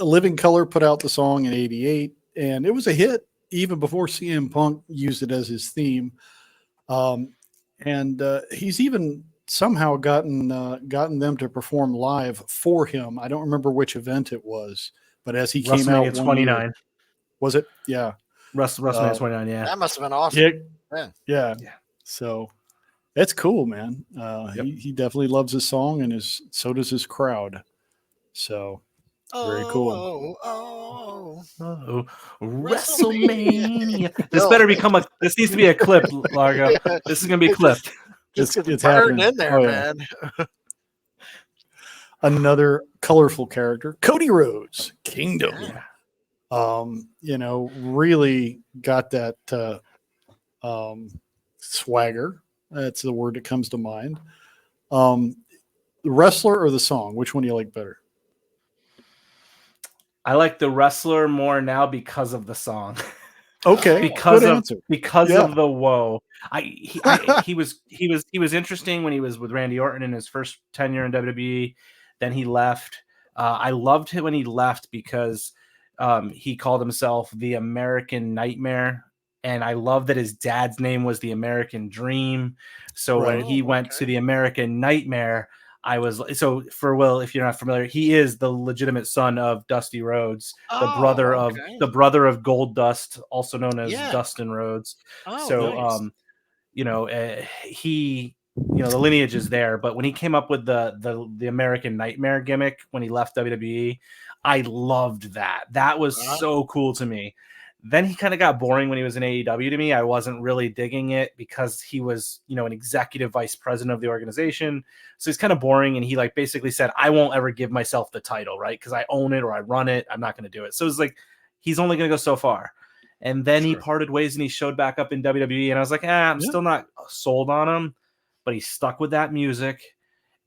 Living Color put out the song in '88, and it was a hit even before CM Punk used it as his theme. And he's even somehow gotten them to perform live for him. I don't remember which event it was, but as he came out, 29. Was it? Yeah. WrestleMania 29. Yeah. That must have been awesome. Yeah. So it's cool, man. He definitely loves his song, and so does his crowd. So very cool. WrestleMania. This needs to be a clip, Largo. This is gonna be clipped. It's happening in there, man. Another colorful character, Cody Rhodes, Kingdom. Really got that swagger. That's the word that comes to mind. The wrestler or the song? Which one do you like better? I like the wrestler more now because of the song. Okay, because of the woe. He was interesting when he was with Randy Orton in his first tenure in WWE. Then he left. I loved him when he left because he called himself the American Nightmare, And I love that his dad's name was the American Dream. So when he went to the American Nightmare, I was so for Will, if you're not familiar, he is the legitimate son of Dusty Rhodes, the brother of Gold Dust, also known as Dustin Rhodes. So he the lineage is there, but when he came up with the American Nightmare gimmick when he left WWE, I loved that. That was so cool to me. Then he kind of got boring when he was in AEW to me. I wasn't really digging it because he was, an executive vice president of the organization. So he's kind of boring. And he basically said, I won't ever give myself the title, right? Because I own it or I run it. I'm not going to do it. So it's like, he's only going to go so far. And then he parted ways and he showed back up in WWE. And I was like, I'm still not sold on him, but he stuck with that music.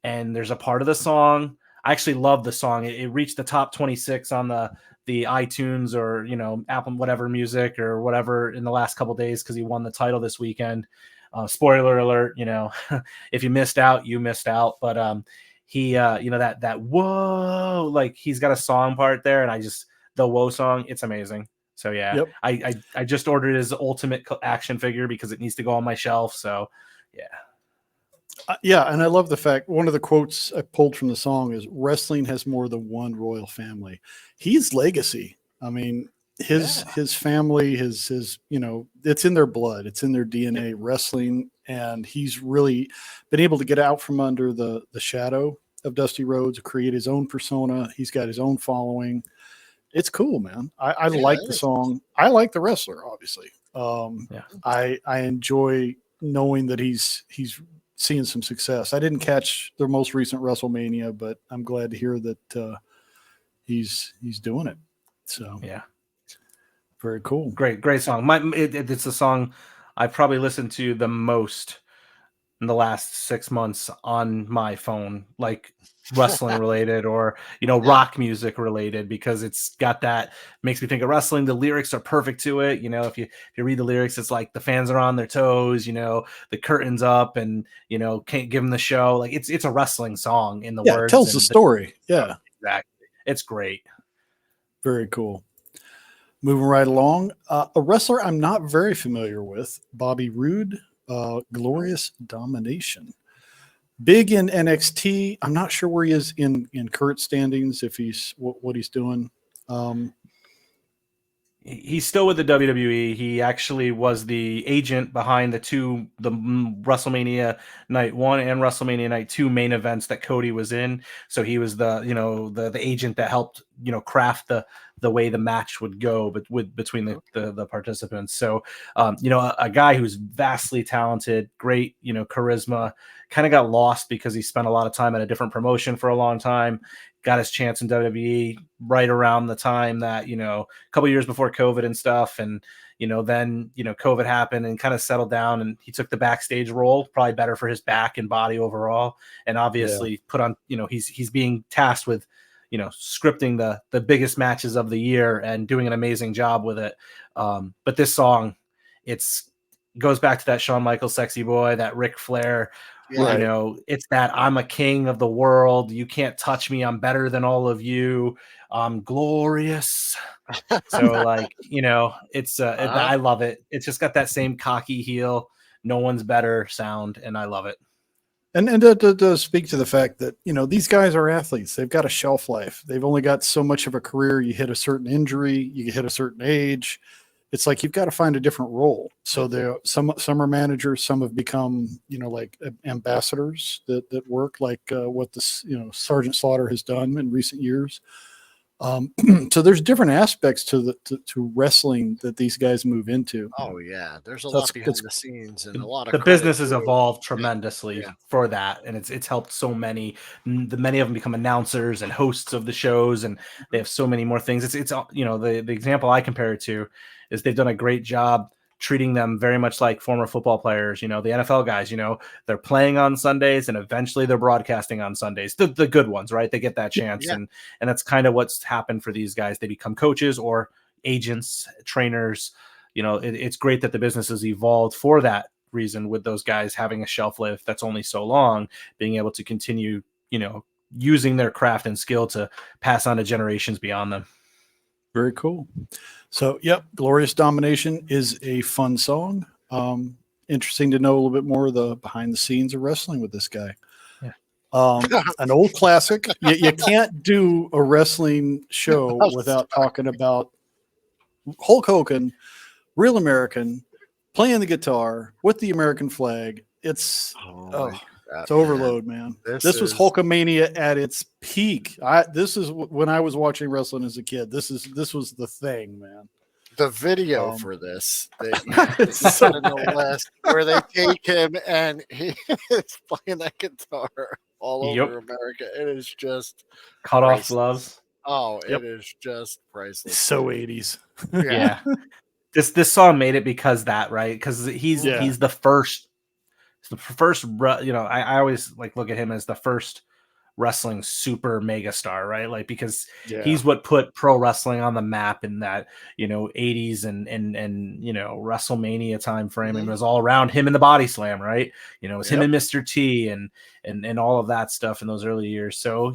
And there's a part of the song. I actually love the song. It reached the top 26 on the iTunes or Apple whatever music or whatever in the last couple of days because he won the title this weekend. Spoiler alert, if you missed out, you missed out. But he that whoa, he's got a song part there, and the whoa song, it's amazing. So I just ordered his ultimate action figure because it needs to go on my shelf. So and I love the fact one of the quotes I pulled from the song is wrestling has more than one royal family. He's legacy. I mean, his family, his it's in their blood, it's in their DNA, wrestling, and he's really been able to get out from under the shadow of Dusty Rhodes, create his own persona. He's got his own following. It's cool, man. I like the song. I like the wrestler, obviously. I enjoy knowing that he's seeing some success. I didn't catch their most recent WrestleMania, but I'm glad to hear that he's doing it. So very cool. Great song. It's a song I probably listened to the most in the last 6 months on my phone, like wrestling related or rock music related, because it's got that makes me think of wrestling. The lyrics are perfect to it. If you read the lyrics, it's like the fans are on their toes, the curtain's up, and can't give them the show. Like it's a wrestling song in the words. It tells the story. Exactly. It's great. Very cool. Moving right along, a wrestler I'm not very familiar with, Bobby Roode, Glorious Domination. Big in NXT. I'm not sure where he is in current standings, if he's what he's doing. He's still with the WWE. He actually was the agent behind the WrestleMania Night 1 and WrestleMania Night 2 main events that Cody was in. So he was the agent that helped craft the way the match would go between the participants. So a guy who's vastly talented, great charisma, kind of got lost because he spent a lot of time at a different promotion for a long time. Got his chance in WWE right around the time that, a couple years before COVID and stuff. And, then, COVID happened and kind of settled down, and he took the backstage role, probably better for his back and body overall. And obviously put on, he's being tasked with, scripting the biggest matches of the year and doing an amazing job with it. But this song, goes back to that Shawn Michaels Sexy Boy, that Ric Flair. It's that I'm a king of the world. You can't touch me. I'm better than all of you. I'm glorious. So it's I love it. It's just got that same cocky heel, no one's better sound, and I love it. And it does speak to the fact that, these guys are athletes. They've got a shelf life. They've only got so much of a career. You hit a certain injury, you hit a certain age. It's like you've got to find a different role. So some are managers, some have become, like ambassadors that work like what this, Sergeant Slaughter has done in recent years. So there's different aspects to wrestling that these guys move into. Oh yeah, there's a lot behind the scenes and a lot of the business has evolved tremendously for that, and it's helped so many. Many of them become announcers and hosts of the shows, and they have so many more things. It's the example I compare it to is they've done a great job treating them very much like former football players. The NFL guys, they're playing on Sundays and eventually they're broadcasting on Sundays. The good ones, right? They get that chance. And that's kind of what's happened for these guys. They become coaches or agents, trainers. It's great that the business has evolved for that reason, with those guys having a shelf life that's only so long, being able to continue, using their craft and skill to pass on to generations beyond them. Very cool. So, yep, Glorious Domination is a fun song. Interesting to know a little bit more of the behind the scenes of wrestling with this guy. Yeah. An old classic. You can't do a wrestling show without talking about Hulk Hogan, real American, playing the guitar with the American flag. It's it's overload, man. This was Hulkamania at its peak. This is when I was watching wrestling as a kid. This was the thing, man. The video for this that It's so so in the list where they take him and he is playing that guitar all over America. It is just Cut off priceless. gloves. Oh, Yep. it is just priceless. so 80s. Yeah. This song made it because that, right? Because he's the first. The first, I always like look at him as the first wrestling super mega star, right? Like because he's what put pro wrestling on the map in that 80s and WrestleMania time frame. And it was all around him and the Body Slam, right? It was him and Mr. T and all of that stuff in those early years. So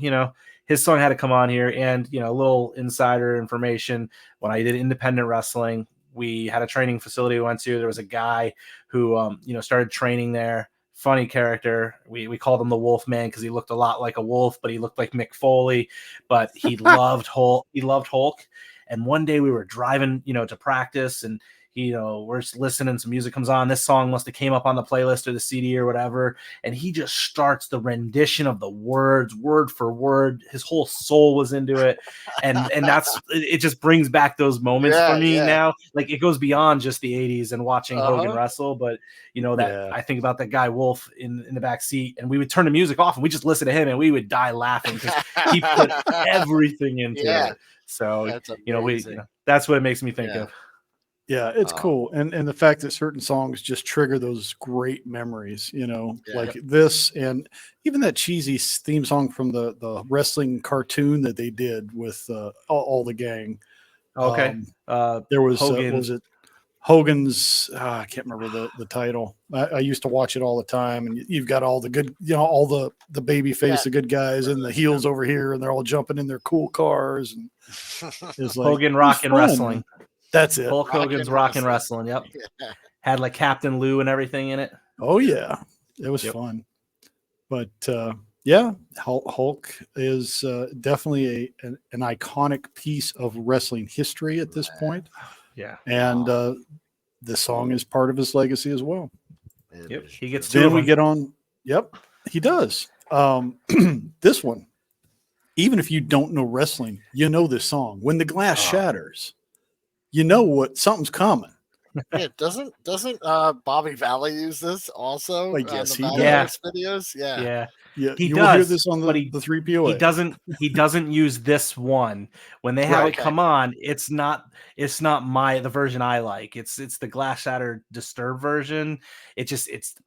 his song had to come on here. And a little insider information: when I did independent wrestling, we had a training facility we went to. There was a guy who, started training there. Funny character. We called him the Wolf Man because he looked a lot like a wolf, but he looked like Mick Foley. But he loved Hulk. He loved Hulk. And one day we were driving, to practice, and we're just listening. Some music comes on. This song must have came up on the playlist or the CD or whatever. And he just starts the rendition of the words, word for word. His whole soul was into it. And that's, it just brings back those moments for me now. Like it goes beyond just the 80s and watching Hogan wrestle. But I think about that guy Wolf in the back seat, and we would turn the music off and we just listen to him and we would die laughing because he put everything into it. So, that's what it makes me think of. Yeah, it's cool. And the fact that certain songs just trigger those great memories, like this, and even that cheesy theme song from the wrestling cartoon that they did with all the gang. Okay. There was, Hogan. was it Hogan's, I can't remember the title. I used to watch it all the time, and you've got all the good, all the baby face, the good guys, and the heels over here, and they're all jumping in their cool cars. And it's like Hogan Rockin' Wrestling. That's it. Hulk Hogan's Rockin' Wrestling. Yep. Had like Captain Lou and everything in it. Oh yeah, it was fun. But Hulk is definitely an iconic piece of wrestling history at this point. Yeah, and the song is part of his legacy as well. Yep, he gets to. Then we get on. Yep, he does. This one, even if you don't know wrestling, this song. When the glass shatters, what something's coming. Yeah, doesn't Bobby Valley use this also? I guess on the videos. Yeah. He does. Hear this on the 3PO. He doesn't use this one when they have it come on. It's not the version I like. It's the Glass Shattered Disturbed version.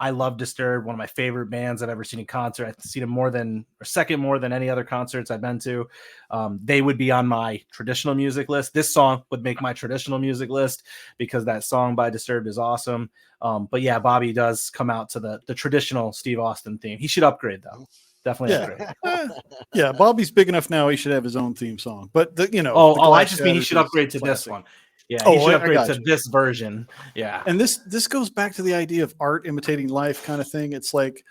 I love Disturbed, one of my favorite bands I've ever seen in concert. I've seen them second more than any other concerts I've been to. They would be on my traditional music list. This song would make my traditional music list because that song by Disturbed is awesome. But yeah, Bobby does come out to the traditional Steve Austin theme. He should upgrade though. Definitely upgrade. Yeah, Bobby's big enough now. He should have his own theme song. But I just mean he should upgrade to this one. Yeah, he should upgrade to this version. Yeah. And this goes back to the idea of art imitating life kind of thing. It's like,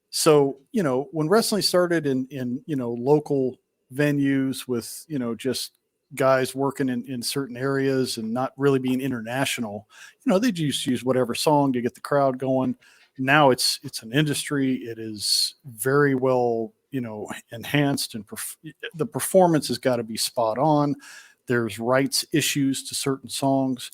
so, when wrestling started in local venues with, just guys working in certain areas and not really being international, they just use whatever song to get the crowd going. Now it's an industry. It is very well, enhanced, and the performance has got to be spot on. There's rights issues to certain songs.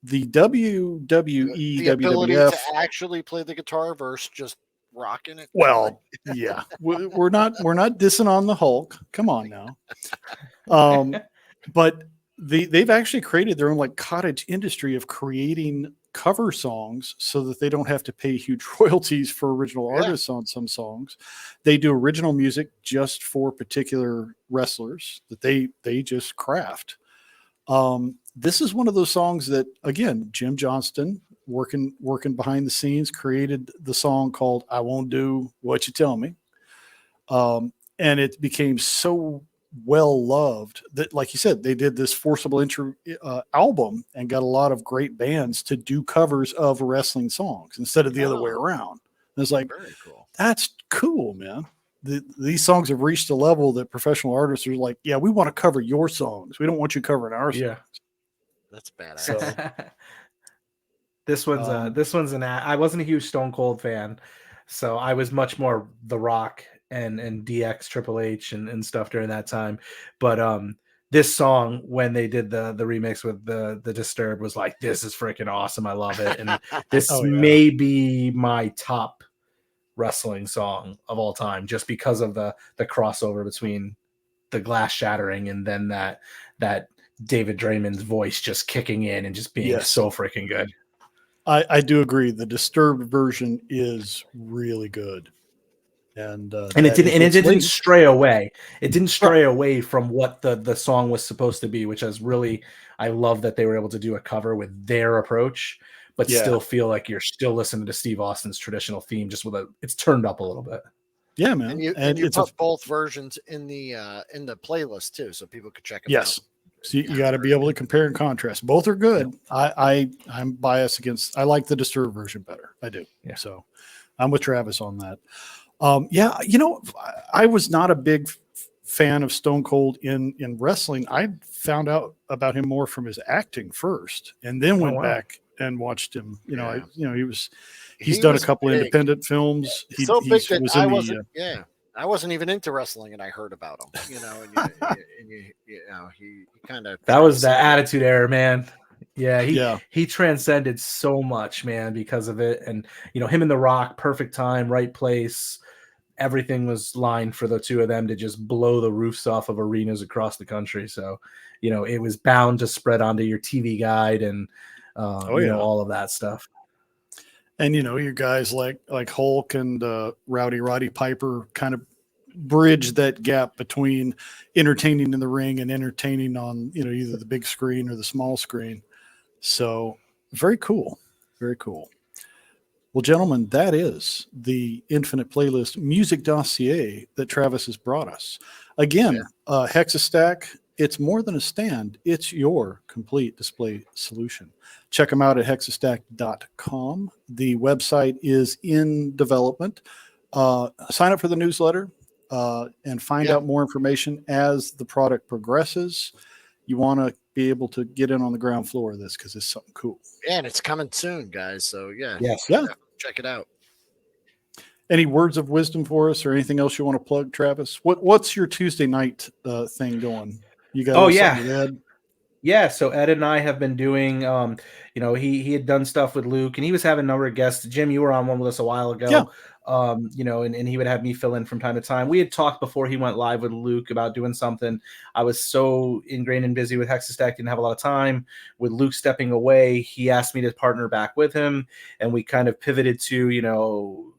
The WWE, the ability WWF, to actually play the guitar versus just rocking it. Well, yeah, we're not dissing on the Hulk. Come on now. But they've actually created their own like cottage industry of creating cover songs so that they don't have to pay huge royalties for original artists on some songs. They do original music just for particular wrestlers that they just craft. This is one of those songs that, again, Jim Johnston, working behind the scenes, created the song called I Won't Do What You Tell Me. And it became so well loved. That, like you said, they did this forcible intro album and got a lot of great bands to do covers of wrestling songs instead of the other way around. And it's like, Very cool. that's cool, man. These songs have reached a level that professional artists are like, yeah, we want to cover your songs. We don't want you covering our songs. Yeah. That's badass. So this one's I wasn't a huge Stone Cold fan, so I was much more The Rock and DX, Triple H and stuff during that time. But this song, when they did the remix with the Disturbed, was like, this is freaking awesome. I love it. And this may be my top wrestling song of all time, just because of the crossover between the glass shattering and then that David Draymond's voice just kicking in and just being so freaking good. I do agree. The Disturbed version is really good. And it didn't stray away. It didn't stray away from what the song was supposed to be, which is really, I love that they were able to do a cover with their approach, but still feel like you're still listening to Steve Austin's traditional theme, just with it's turned up a little bit. Yeah, man. And you put both versions in the playlist too, so people could check them out. So you got to be able to compare and contrast. Both are good. I'm biased against. I like the Disturbed version better. I do. Yeah. So I'm with Travis on that. I was not a big fan of Stone Cold in wrestling. I found out about him more from his acting first, and then went back and watched him. He's done a couple independent films. He I wasn't even into wrestling, and I heard about him. He kind of that was the Attitude Era, man. Yeah, he transcended so much, man, because of it. And him and The Rock, perfect time, right place. Everything was lined for the two of them to just blow the roofs off of arenas across the country. So, it was bound to spread onto your TV guide and all of that stuff. And your guys like Hulk and Rowdy Roddy Piper kind of bridge that gap between entertaining in the ring and entertaining on either the big screen or the small screen. So very cool, very cool. Well, gentlemen, that is the Infinite Playlist music dossier that Travis has brought us. Again, HexaStack. It's more than a stand. It's your complete display solution. Check them out at hexastack.com. The website is in development. Sign up for the newsletter and find out more information as the product progresses. You want to be able to get in on the ground floor of this because it's something cool. Yeah, and it's coming soon, guys. So check it out. Any words of wisdom for us or anything else you want to plug, Travis? What's your Tuesday night thing going? You got Ed? Yeah, so Ed and I have been doing he had done stuff with Luke, and he was having a number of guests. Jim, you were on one with us a while ago. And he would have me fill in from time to time. We had talked before he went live with Luke about doing something. I was so ingrained and busy with HexaStack, didn't have a lot of time. With Luke stepping away, he asked me to partner back with him, and we kind of pivoted to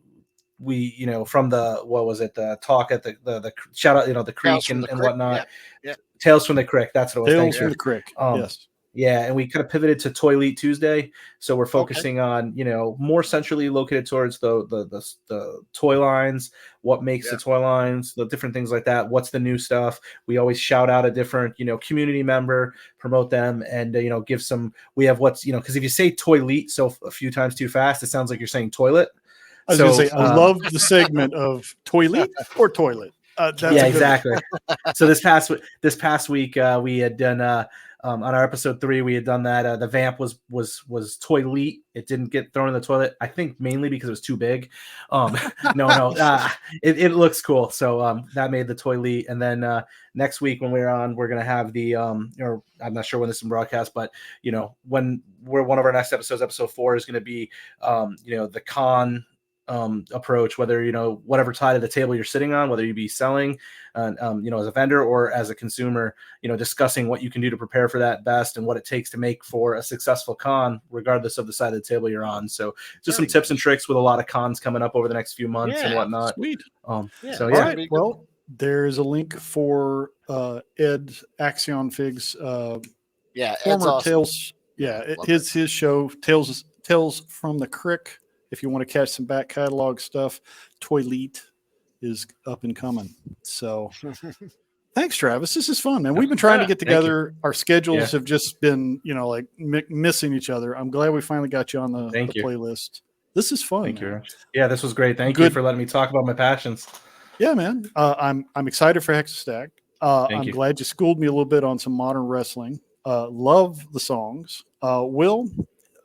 from the talk at the shout out, the creek and whatnot. Yeah. Tales from the Crick. That's what it was. Tales from the Crick. Yes. Yeah, and we kind of pivoted to Toilet Tuesday, so we're focusing on more centrally located towards the toy lines, what makes the toy lines, the different things like that. What's the new stuff? We always shout out a different community member, promote them, and give some. We have what's because if you say toilet a few times too fast, it sounds like you're saying toilet. I was going to say I love the segment of toilet or toilet. Exactly. So this past week we had done. On our episode 3, we had done that. The vamp was toilet. It didn't get thrown in the toilet. I think mainly because it was too big. It looks cool. So that made the toilet. And then next week when we're on, we're gonna have the or I'm not sure when this is broadcast, but when one of our next episodes, episode 4, is gonna be the con approach, whether whatever side of the table you're sitting on, whether you be selling as a vendor or as a consumer, discussing what you can do to prepare for that best and what it takes to make for a successful con regardless of the side of the table you're on. So just some tips and tricks with a lot of cons coming up over the next few months and whatnot. Sweet. All right. Well, there's a link for Ed Axion Fig's former awesome. Tales. Yeah, his show Tales from the Crick. If you want to catch some back catalog stuff, Toilet is up and coming. So Thanks, Travis. This is fun, man. We've been trying to get Thank you. together. Our schedules Yeah. have just been, like missing each other. I'm glad we finally got you on the Thank you. playlist. This is fun. Thank you man. very much. Yeah, this was great. Thank you Good. for letting me talk about my passions. Yeah, man. I'm excited for HexaStack. I'm you. glad you schooled me a little bit on some modern wrestling. Love the songs. Will,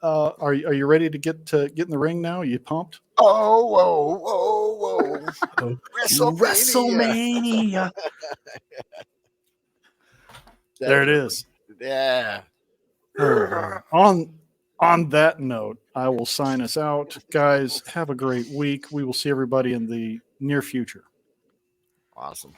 are you ready to get in the ring now? Are you pumped? Oh, whoa, whoa, whoa. WrestleMania. There it is. Yeah. On that note, I will sign us out. Guys, have a great week. We will see everybody in the near future. Awesome.